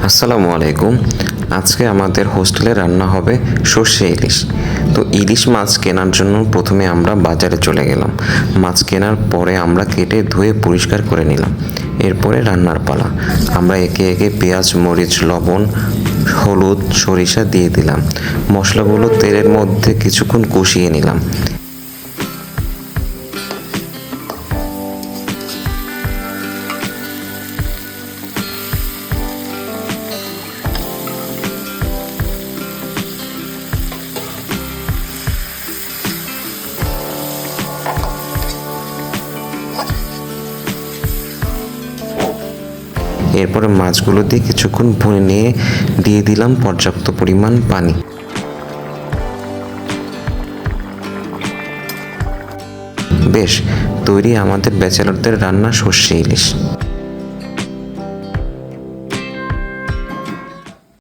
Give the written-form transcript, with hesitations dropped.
আসসালামু আলাইকুম। আজকে আমাদের হোস্টেলে রান্না হবে সর্ষে ইলিশ। তো ইলিশ মাছ কেনার জন্য প্রথমে আমরা বাজারে চলে গেলাম। মাছ কেনার পরে আমরা কেটে ধুয়ে পরিষ্কার করে নিলাম। এরপরে রান্নার পালা। আমরা একে একে পেঁয়াজ, মরিচ, লবণ, হলুদ, সরিষা দিয়ে দিলাম। মশলাগুলো তেলের মধ্যে কিছুক্ষণ কষিয়ে নিলাম। এরপরে মাছগুলো দিয়ে কিছুক্ষণ ভুনে নিয়ে দিয়ে দিলাম পর্যাপ্ত পরিমাণ পানি। বেশ, তৈরি আমাদের ব্যাচেলরদের রান্না সর্ষে ইলিশ।